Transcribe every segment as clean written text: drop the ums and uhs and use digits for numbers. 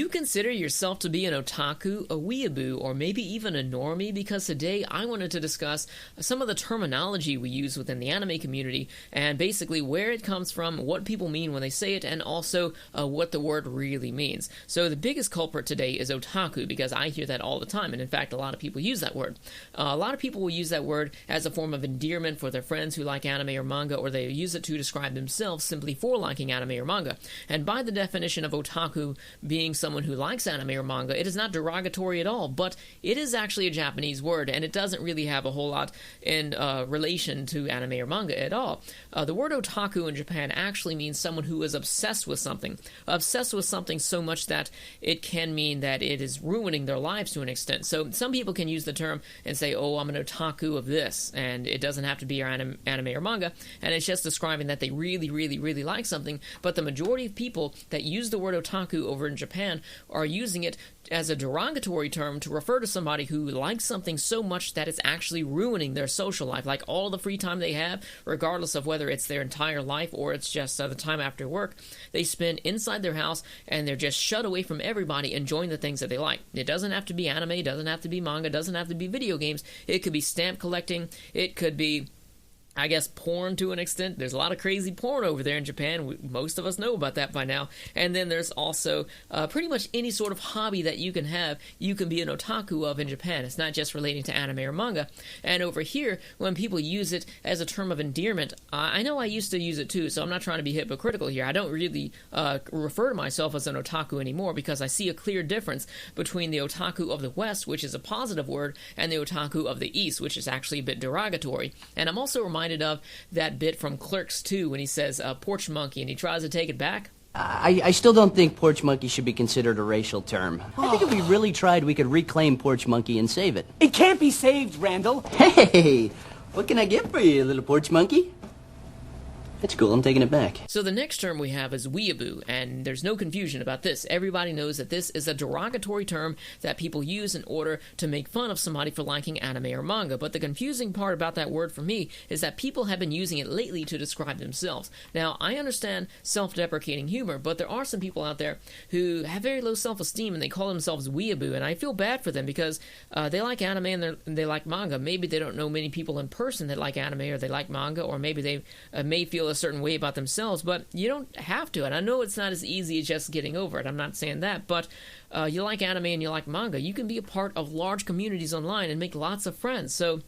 you consider yourself to be an otaku, a weeaboo, or maybe even a normie? Because today I wanted to discuss some of the terminology we use within the anime community and basically where it comes from, what people mean when they say it, and also what the word really means. So the biggest culprit today is otaku, because I hear that all the time, and in fact a lot of people use that word. A lot of people will use that word as a form of endearment for their friends who like anime or manga, or they use it to describe themselves simply for liking anime or manga. And by the definition of otaku being someone who likes anime or manga, it is not derogatory at all, but it is actually a Japanese word, and it doesn't really have a whole lot in relation to anime or manga at all. The word otaku in Japan actually means someone who is obsessed with something so much that it can mean that it is ruining their lives to an extent. So some people can use the term and say, oh, I'm an otaku of this, and it doesn't have to be anime or manga, and it's just describing that they really, really, really like something. But the majority of people that use the word otaku over in Japan are using it as a derogatory term to refer to somebody who likes something so much that it's actually ruining their social life. Like all the free time they have, regardless of whether it's their entire life or it's just the time after work, they spend inside their house and they're just shut away from everybody enjoying the things that they like. It doesn't have to be anime, it doesn't have to be manga, it doesn't have to be video games. It could be stamp collecting, it could be, I guess, porn to an extent. There's a lot of crazy porn over there in Japan. Most of us know about that by now. And then there's also pretty much any sort of hobby that you can have, you can be an otaku of in Japan. It's not just relating to anime or manga. And over here, when people use it as a term of endearment, I know I used to use it too, so I'm not trying to be hypocritical here. I don't really refer to myself as an otaku anymore because I see a clear difference between the otaku of the West, which is a positive word, and the otaku of the East, which is actually a bit derogatory. And I'm also reminded of that bit from Clerks 2 when he says porch monkey and he tries to take it back. I still don't think porch monkey should be considered a racial term. I think if we really tried, we could reclaim porch monkey and save it. It can't be saved, Randall. Hey, what can I get for you, little porch monkey? That's cool, I'm taking it back. So the next term we have is weeaboo, and there's no confusion about this. Everybody knows that this is a derogatory term that people use in order to make fun of somebody for liking anime or manga. But the confusing part about that word for me is that people have been using it lately to describe themselves. Now, I understand self-deprecating humor, but there are some people out there who have very low self-esteem and they call themselves weeaboo, and I feel bad for them because they like anime and they like manga. Maybe they don't know many people in person that like anime or they like manga, or maybe they may feel a certain way about themselves, but you don't have to. And I know it's not as easy as just getting over it. I'm not saying that, but you like anime and you like manga, you can be a part of large communities online and make lots of friends. So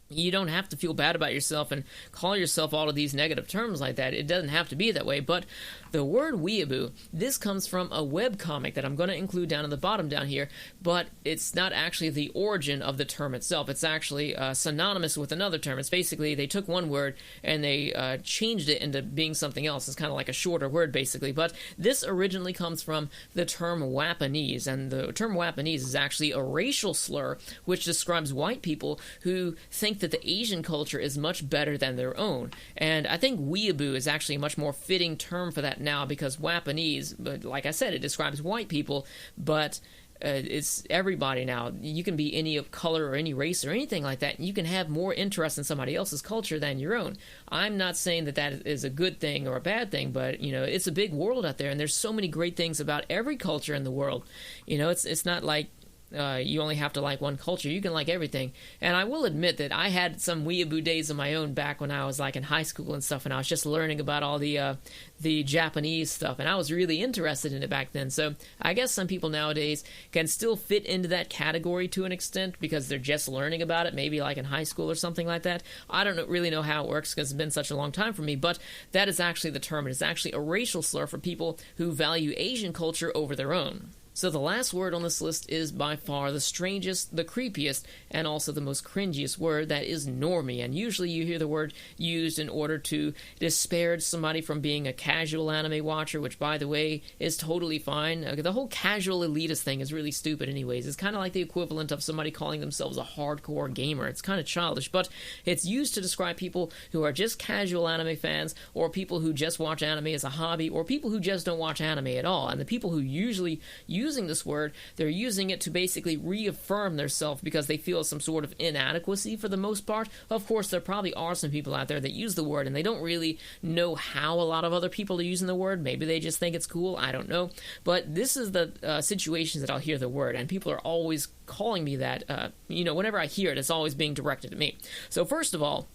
you don't have to feel bad about yourself and call yourself all of these negative terms like that. It doesn't have to be that way. But the word weeaboo, this comes from a webcomic that I'm going to include down at the bottom down here, but it's not actually the origin of the term itself. It's actually synonymous with another term. It's basically they took one word and they changed it into being something else. It's kind of like a shorter word, basically. But this originally comes from the term Wapanese, and the term Wapanese is actually a racial slur which describes white people who think that the Asian culture is much better than their own. And I think weeaboo is actually a much more fitting term for that now, because Wapanese, but like I said, it describes white people, but it's everybody now. You can be any of color or any race or anything like that, and you can have more interest in somebody else's culture than your own. I'm not saying that that is a good thing or a bad thing, but you know, it's a big world out there, and there's so many great things about every culture in the world. You know, it's not like you only have to like one culture. You can like everything. And I will admit that I had some weeaboo days of my own back when I was like in high school and stuff, and I was just learning about all the Japanese stuff, and I was really interested in it back then. So I guess some people nowadays can still fit into that category to an extent because they're just learning about it, maybe like in high school or something like that. I don't really know how it works because it's been such a long time for me, but that is actually the term. It is actually a racial slur for people who value Asian culture over their own. So the last word on this list is by far the strangest, the creepiest, and also the most cringiest word. That is normie. And usually you hear the word used in order to disparage somebody from being a casual anime watcher, which, by the way, is totally fine. The whole casual elitist thing is really stupid anyways. It's kind of like the equivalent of somebody calling themselves a hardcore gamer. It's kind of childish, but it's used to describe people who are just casual anime fans, or people who just watch anime as a hobby, or people who just don't watch anime at all. And the people who usually use using this word, they're using it to basically reaffirm themselves because they feel some sort of inadequacy for the most part. Of course, there probably are some people out there that use the word and they don't really know how a lot of other people are using the word. Maybe they just think it's cool. I don't know. But this is the situations that I'll hear the word, and people are always calling me that. Whenever I hear it, it's always being directed at me. So first of all,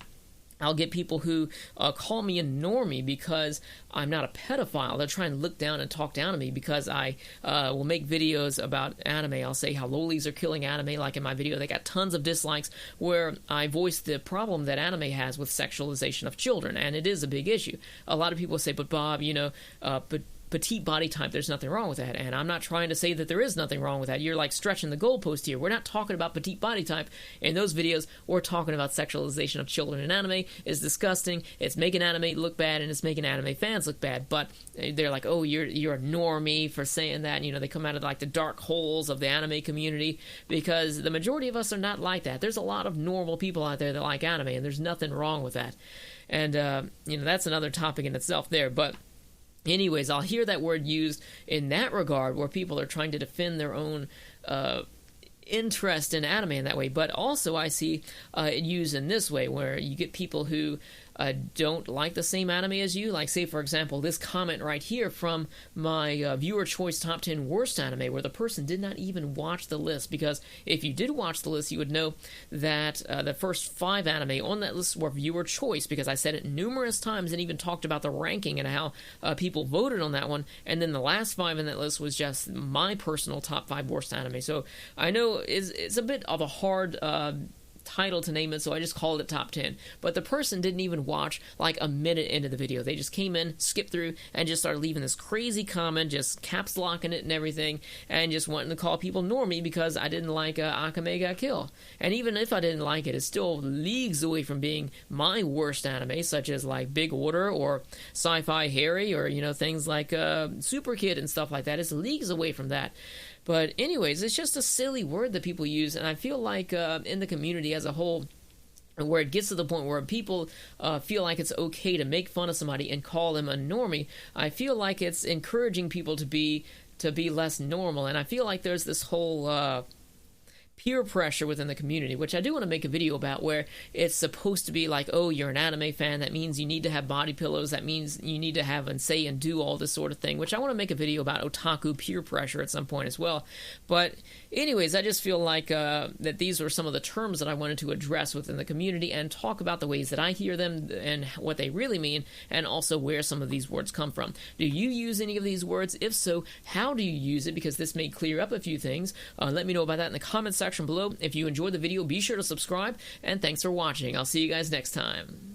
I'll get people who call me a normie because I'm not a pedophile. They'll try and look down and talk down to me because I will make videos about anime. I'll say how lolis are killing anime, like in my video. They got tons of dislikes where I voice the problem that anime has with sexualization of children, and it is a big issue. A lot of people say, but Bob, but petite body type, there's nothing wrong with that. And I'm not trying to say that there is nothing wrong with that. You're like stretching the goalpost here. We're not talking about petite body type in those videos. We're talking about sexualization of children in anime. It's disgusting. It's making anime look bad, and it's making anime fans look bad. But they're like, oh, you're a normie for saying that. They come out of like the dark holes of the anime community because the majority of us are not like that. There's a lot of normal people out there that like anime, and there's nothing wrong with that. And that's another topic in itself there. But anyways, I'll hear that word used in that regard where people are trying to defend their own interest in anime in that way. But also I see it used in this way where you get people who don't like the same anime as you. Like, say, for example, this comment right here from my viewer choice top 10 worst anime where the person did not even watch the list, because if you did watch the list, you would know that the first 5 anime on that list were viewer choice, because I said it numerous times and even talked about the ranking and how people voted on that one, and then the last 5 in that list was just my personal top 5 worst anime. So I know it's a bit of a hard title to name it, so I just called it top 10. But the person didn't even watch like a minute into the video. They just came in, skipped through, and just started leaving this crazy comment, just caps locking it and everything, and just wanting to call people normie because I didn't like Akame ga Kill. And even if I didn't like it, it's still leagues away from being my worst anime, such as like Big Order or Sci-Fi Harry or things like Super Kid and stuff like that. It's leagues away from that. But anyways, it's just a silly word that people use, and I feel like in the community as a whole, where it gets to the point where people feel like it's okay to make fun of somebody and call them a normie, I feel like it's encouraging people to be less normal, and I feel like there's this whole peer pressure within the community, which I do want to make a video about, where it's supposed to be like, oh, you're an anime fan, that means you need to have body pillows, that means you need to have and say and do all this sort of thing, which I want to make a video about otaku peer pressure at some point as well. But anyways, I just feel like that these were some of the terms that I wanted to address within the community and talk about the ways that I hear them and what they really mean, and also where some of these words come from. Do you use any of these words? If so, how do you use it? Because this may clear up a few things. Let me know about that in the comment section below. If you enjoyed the video, be sure to subscribe, and thanks for watching. I'll see you guys next time.